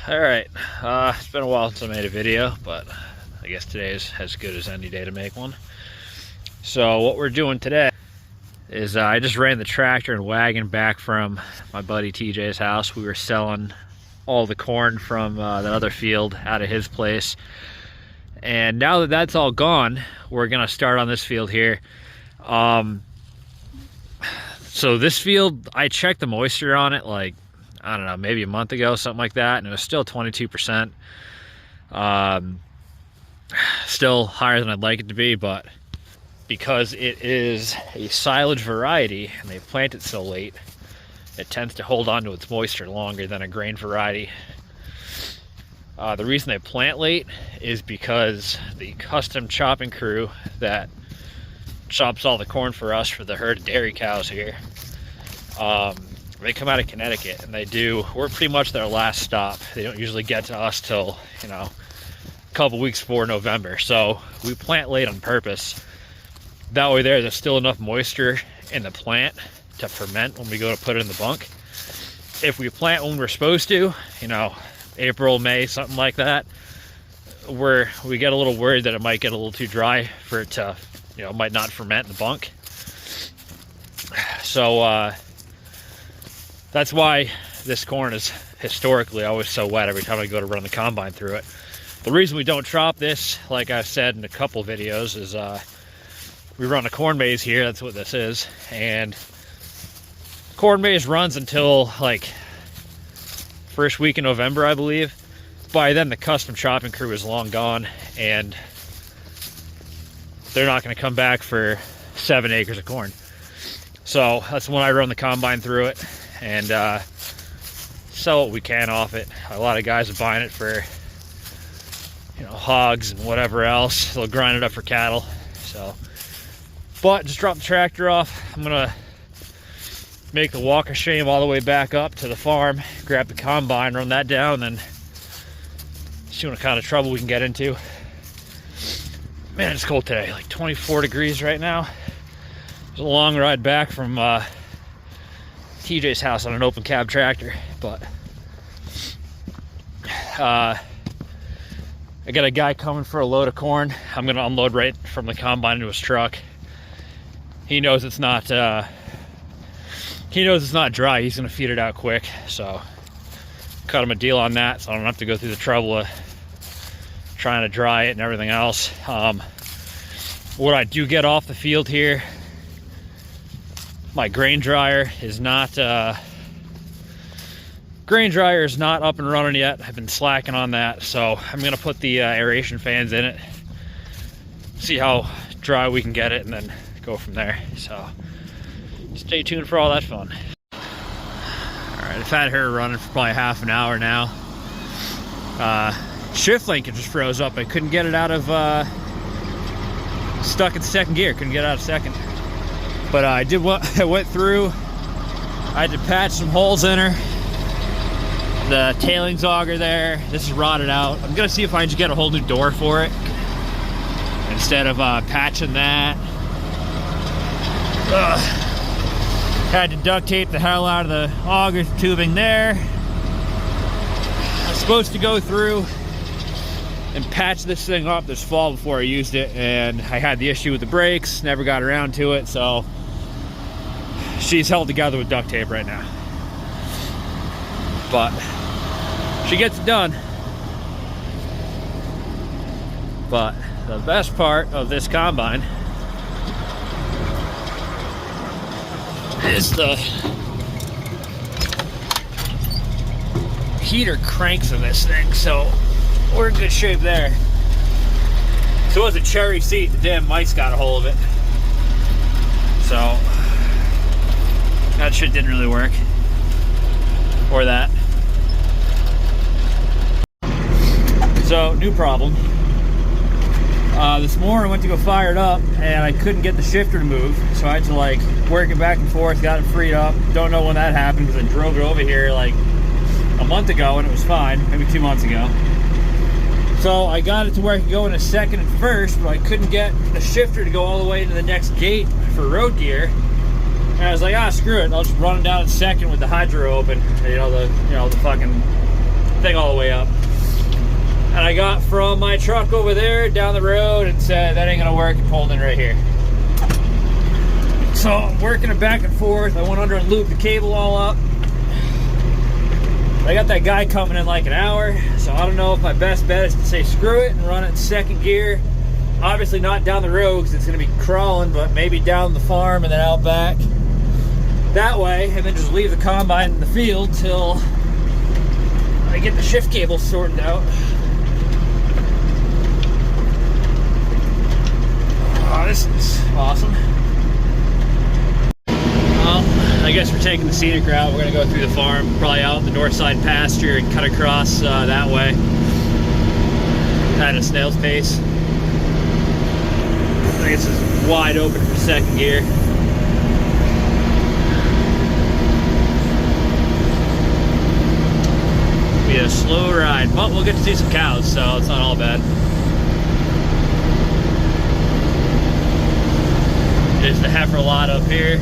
Alright, it's been a while since I made a video, but I guess today is as good as any day to make one. So what we're doing today is I just ran the tractor and wagon back from my buddy TJ's house. We were selling all the corn from that other field out of his place. And now that that's all gone, we're going to start on this field here. So this field, I checked the moisture on it like, I don't know, maybe a month ago, something like that, and it was still 22%. Still higher than I'd like it to be, but because it is a silage variety and they plant it so late, it tends to hold on to its moisture longer than a grain variety. The reason they plant late is because the custom chopping crew that chops all the corn for us for the herd of dairy cows here, they come out of Connecticut, and we're pretty much their last stop. They don't usually get to us till, a couple weeks before November. So we plant late on purpose. That way there's still enough moisture in the plant to ferment when we go to put it in the bunk. If we plant when we're supposed to, April, May, something like that, we get a little worried that it might get a little too dry for it to, it might not ferment in the bunk. So, that's why this corn is historically always so wet every time I go to run the combine through it. The reason we don't chop this, like I've said in a couple videos, is we run a corn maze here. That's what this is. And corn maze runs until like first week in November, I believe. By then the custom chopping crew is long gone, and they're not going to come back for 7 acres of corn. So that's when I run the combine through it and sell what we can off it. A lot of guys are buying it for hogs and whatever else. They'll grind it up for cattle. So, but just drop the tractor off. I'm gonna make the walk of shame all the way back up to the farm, grab the combine, run that down, and then see what kind of trouble we can get into. Man, it's cold today, like 24 degrees right now. It's a long ride back from TJ's house on an open cab tractor, but I got a guy coming for a load of corn. I'm gonna unload right from the combine into his truck. He knows it's not dry. He's gonna feed it out quick, so cut him a deal on that, so I don't have to go through the trouble of trying to dry it and everything else. What I do get off the field here, my grain dryer is not up and running yet. I've been slacking on that, so I'm gonna put the aeration fans in it, see how dry we can get it, and then go from there. So stay tuned for all that fun. All right, I've had her running for probably half an hour now. Shift linkage just froze up. I couldn't get it out of stuck in second gear. Couldn't get it out of second. But I went through. I had to patch some holes in her. The tailings auger there, this is rotted out. I'm gonna see if I can just get a whole new door for it instead of patching that. Had to duct tape the hell out of the auger tubing there. I was supposed to go through and patch this thing up this fall before I used it, and I had the issue with the brakes, never got around to it, so she's held together with duct tape right now. But she gets it done. But the best part of this combine is the heater cranks in this thing, so we're in good shape there. So it was a cherry seat, the damn mice got a hold of it. So that shit didn't really work. Or that. So, new problem. This morning I went to go fire it up and I couldn't get the shifter to move, so I had to like work it back and forth, got it freed up. Don't know when that happened because I drove it over here like a month ago and it was fine, maybe 2 months ago. So I got it to where I could go in a second and first, but I couldn't get the shifter to go all the way to the next gate for road gear. And I was like, screw it, I'll just run it down in second with the hydro open. The fucking thing all the way up. And I got from my truck over there down the road and said that ain't gonna work, and pulled in right here. So I'm working it back and forth. I went under and looped the cable all up. I got that guy coming in like an hour, so I don't know if my best bet is to say screw it and run it in second gear. Obviously not down the road because it's going to be crawling, but maybe down the farm and then out back. That way, and then just leave the combine in the field till I get the shift cable sorted out. Oh, this is awesome. Well, I guess we're taking the scenic route. We're going to go through the farm, probably out in the north side pasture and cut across that way at a snail's pace. I guess it's wide open for second gear. Be a slow ride, but we'll get to see some cows, so it's not all bad. There's the heifer lot up here.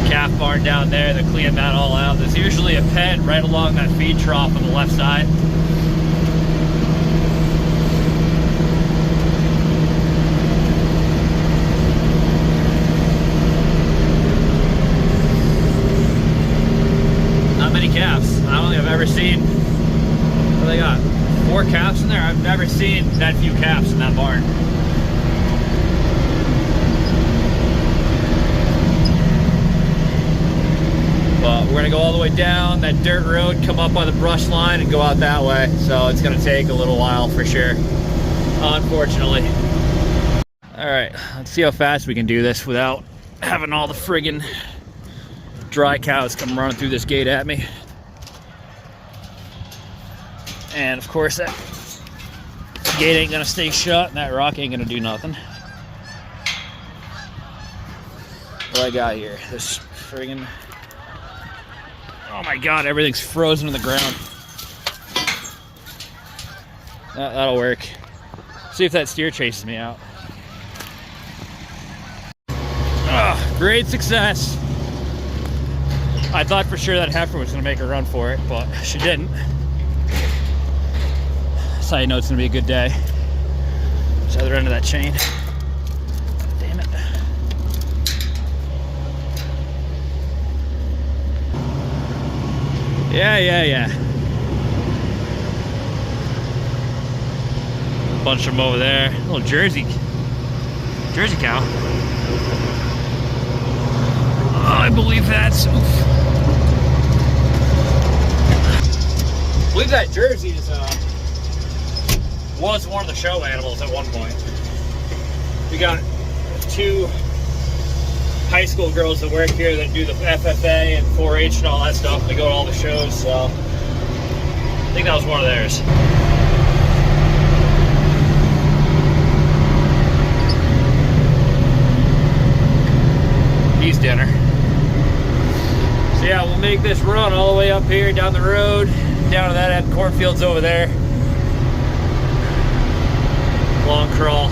Calf barn down there. They're cleaning that all out. There's usually a pen right along that feed trough on the left side. Not many calves. I don't think I've ever seen, what do they got? 4 calves in there? I've never seen that few calves in that barn. But we're gonna go all the way down that dirt road, come up on the brush line and go out that way. So it's gonna take a little while for sure, unfortunately. All right, let's see how fast we can do this without having all the friggin' dry cows come running through this gate at me. And of course that gate ain't gonna stay shut and that rock ain't gonna do nothing. What I got here? This friggin', oh my god, everything's frozen in the ground. That'll work. See if that steer chases me out. Great success. I thought for sure that heifer was gonna make a run for it, but she didn't. That's how you know it's gonna be a good day. It's the other end of that chain. Damn it. Yeah. Bunch of them over there. Little Jersey cow. Oh, I believe that's. I believe that Jersey is was one of the show animals at one point. We got 2 high school girls that work here that do the FFA and 4-H and all that stuff. They go to all the shows, so I think that was one of theirs. He's dinner. So yeah, we'll make this run all the way up here, down the road, down to that end. Cornfields over there. Long crawl.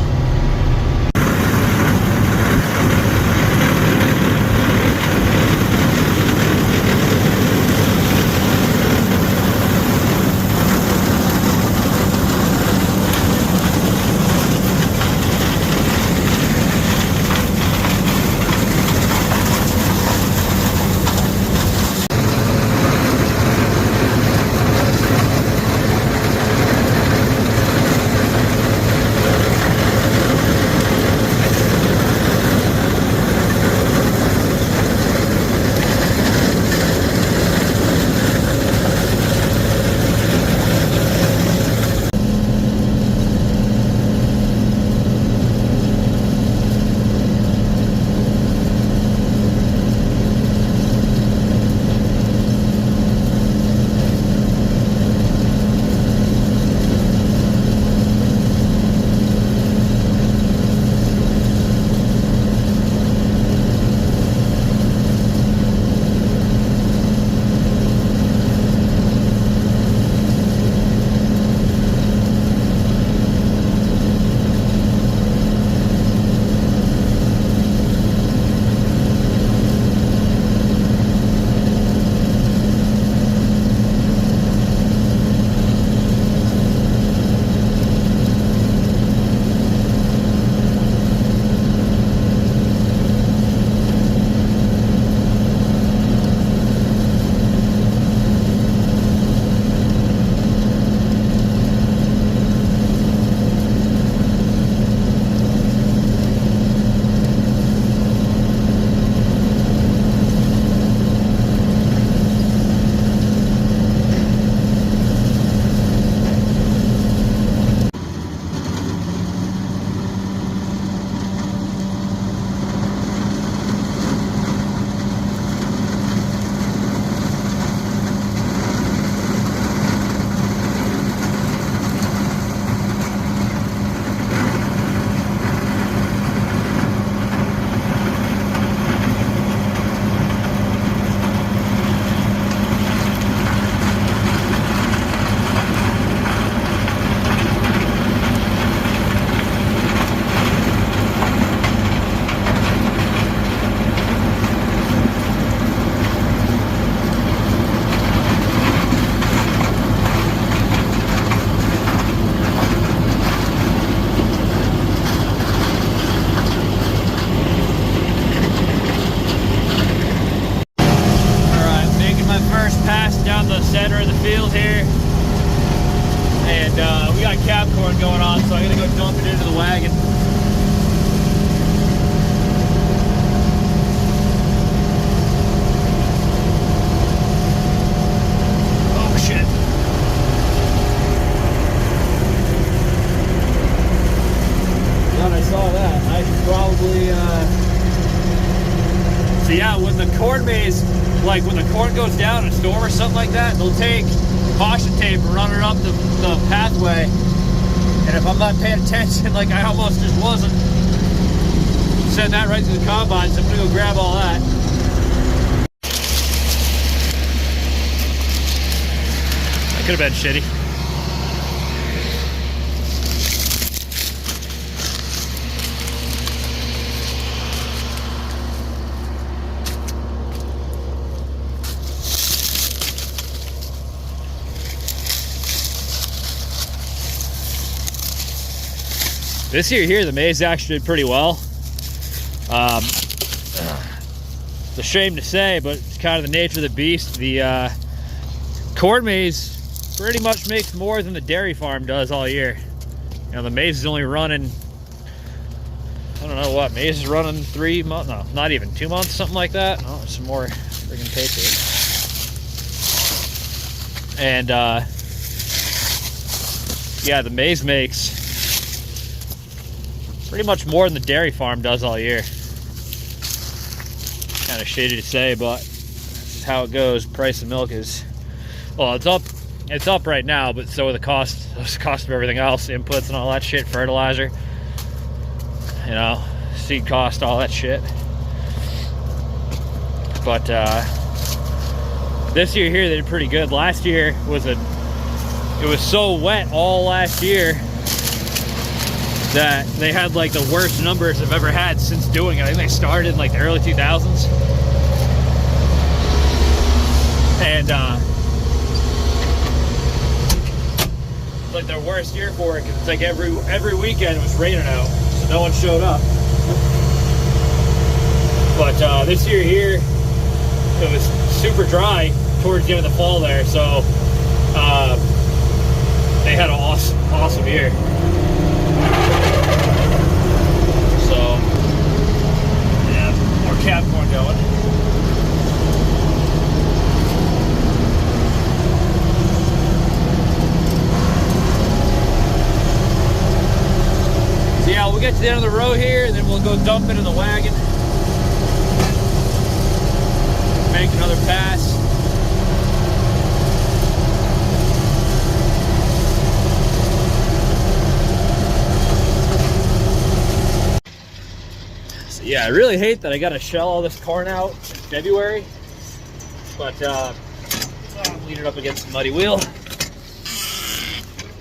center of the field here. And we got cab corn going on, so I'm gonna go dump it into the wagon. Oh shit. Now I saw that, I should probably so yeah, when the corn maze, like when the corn goes down in a storm or something like that, they'll take caution tape and run it up the pathway. And if I'm not paying attention, like I almost just wasn't, send that right to the combine, so I'm gonna go grab all that. That could have been shitty. This year here, the maize actually did pretty well. It's a shame to say, but it's kind of the nature of the beast. The corn maize pretty much makes more than the dairy farm does all year. You know, the maize is only running, I don't know what, maize is running 3 months, no, not even 2 months, something like that. Oh, there's some more friggin' tape here. And yeah, the maize makes pretty much more than the dairy farm does all year. Kind of shady to say, but this is how it goes. Price of milk is, well, it's up right now, but so are the cost of everything else, inputs and all that shit, fertilizer, you know, seed cost, all that shit. But this year here they did pretty good. Last year it was so wet all last year that they had like the worst numbers I've ever had since doing it. I think they started in like the early 2000s. And it's like their worst year for it, because it's like every weekend it was raining out, so no one showed up. But this year here, it was super dry towards the end of the fall there, so they had an awesome year. So, yeah, more cab corn going. So yeah, we'll get to the end of the row here, and then we'll go dump it in the wagon. Make another pass. Yeah, I really hate that I gotta shell all this corn out in February, but I'm leaning up against the muddy wheel.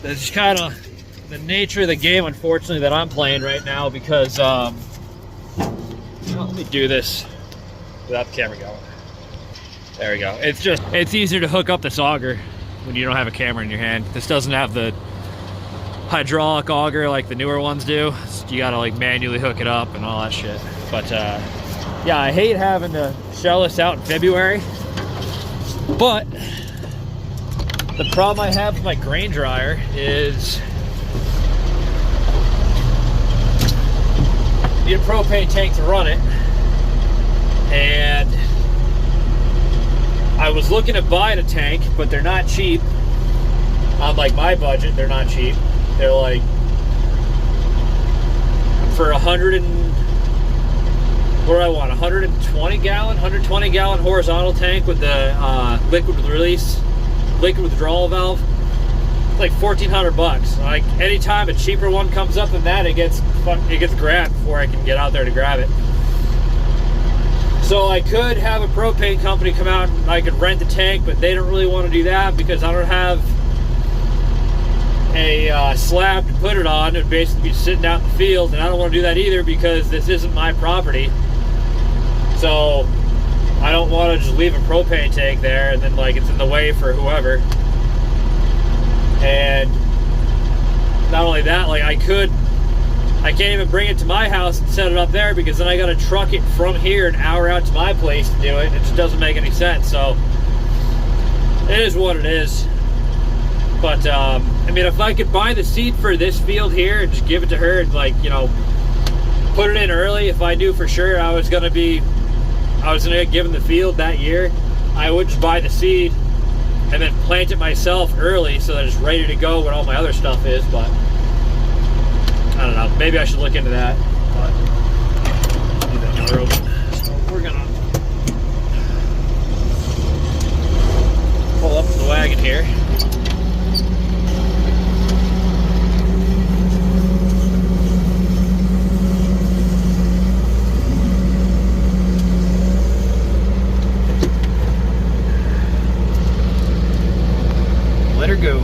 That's just kind of the nature of the game, unfortunately, that I'm playing right now, because let me do this without the camera going. There we go. It's easier to hook up this auger when you don't have a camera in your hand. This doesn't have the hydraulic auger like the newer ones do. You gotta like manually hook it up and all that shit. But yeah, I hate having to shell this out in February. But the problem I have with my grain dryer is you need a propane tank to run it. And I was looking at buying a tank, but they're not cheap. On like my budget, they're not cheap. They're like, for 120 gallon horizontal tank with the liquid withdrawal valve. It's like $1,400. Like anytime a cheaper one comes up than that, it gets grabbed before I can get out there to grab it. So I could have a propane company come out and I could rent the tank, but they don't really want to do that because I don't have a slab to put it on. It would basically be sitting out in the field, and I don't want to do that either because this isn't my property. So I don't want to just leave a propane tank there and then like it's in the way for whoever. And not only that, like I can't even bring it to my house and set it up there because then I got to truck it from here an hour out to my place to do it. It just doesn't make any sense. So It is what it is. But I mean, if I could buy the seed for this field here and just give it to her and, like, you know, put it in early, if I knew for sure I was gonna get given the field that year, I would just buy the seed and then plant it myself early so that it's ready to go when all my other stuff is. But I don't know, maybe I should look into that. But leave that door open. So we're gonna pull up to the wagon here. Let her go.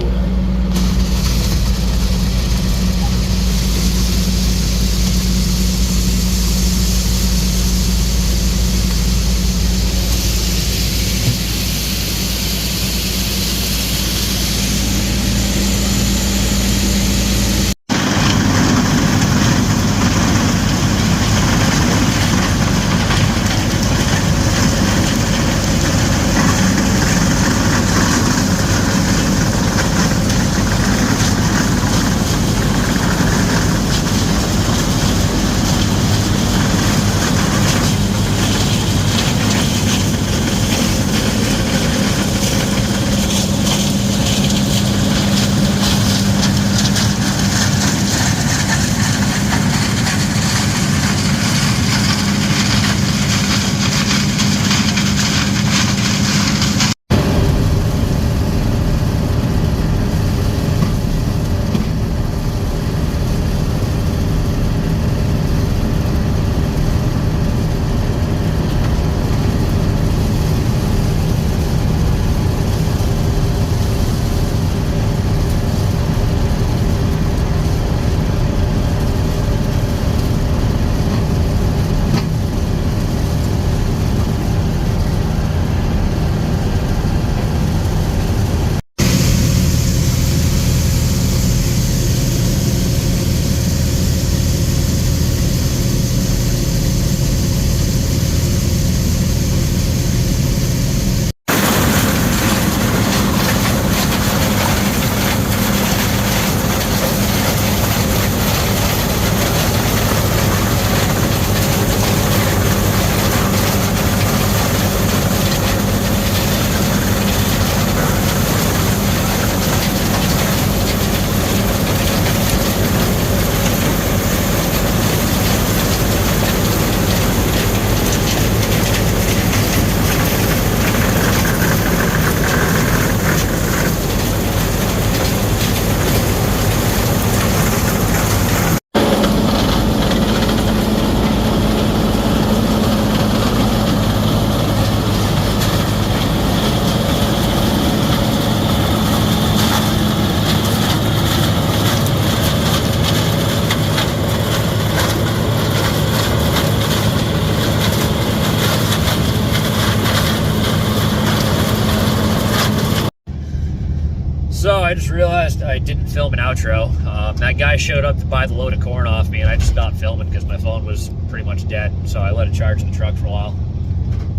So I just realized I didn't film an outro. That guy showed up to buy the load of corn off me, and I just stopped filming because my phone was pretty much dead. So I let it charge in the truck for a while.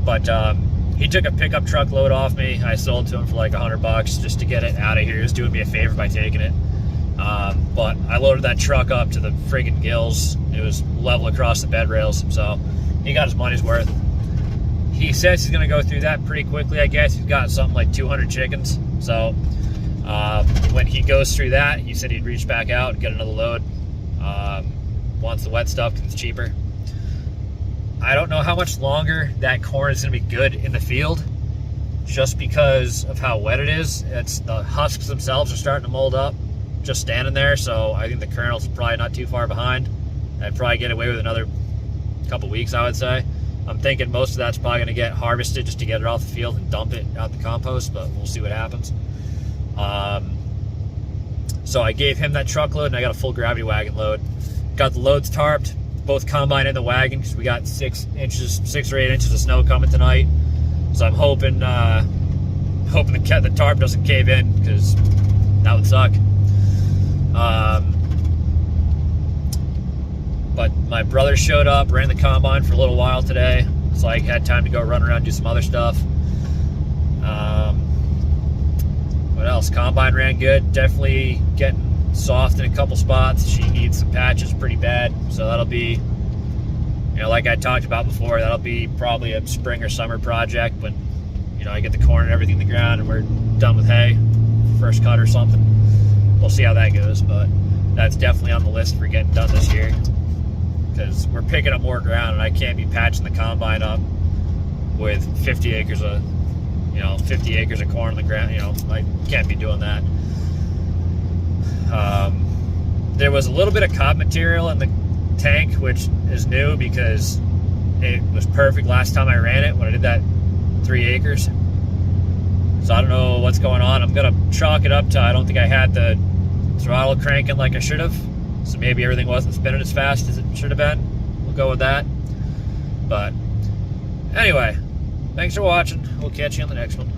But he took a pickup truck load off me. I sold to him for like $100 just to get it out of here. He was doing me a favor by taking it. But I loaded that truck up to the friggin' gills. It was level across the bed rails, so he got his money's worth. He says he's gonna go through that pretty quickly, I guess. He's got something like 200 chickens. So when he goes through that, he said he'd reach back out and get another load. Wants the wet stuff because it's cheaper. I don't know how much longer that corn is gonna be good in the field, just because of how wet it is. It's the husks themselves are starting to mold up just standing there, so I think the kernel's probably not too far behind. I'd probably get away with another couple weeks, I would say. I'm thinking most of that's probably gonna get harvested just to get it off the field and dump it out the compost, but we'll see what happens. So I gave him that truckload, and I got a full gravity wagon load. Got the loads tarped, both combine and the wagon, because we got 6 or 8 inches of snow coming tonight. So I'm hoping the tarp doesn't cave in, because that would suck. But my brother showed up, ran the combine for a little while today, so I had time to go run around and do some other stuff. else? Combine ran good. Definitely getting soft in a couple spots. She needs some patches pretty bad. So that'll be, you know, like I talked about before, that'll be probably a spring or summer project when, you know, I get the corn and everything in the ground and we're done with hay, first cut or something. We'll see how that goes, but that's definitely on the list for getting done this year, because we're picking up more ground and I can't be patching the combine up with 50 acres of, you know, 50 acres of corn on the ground. You know, I can't be doing that. There was a little bit of cop material in the tank, which is new because it was perfect last time I ran it when I did that 3 acres. So I don't know what's going on. I'm gonna chalk it up to I don't think I had the throttle cranking like I should have, so maybe everything wasn't spinning as fast as it should have been. We'll go with that. But anyway, thanks for watching. We'll catch you on the next one.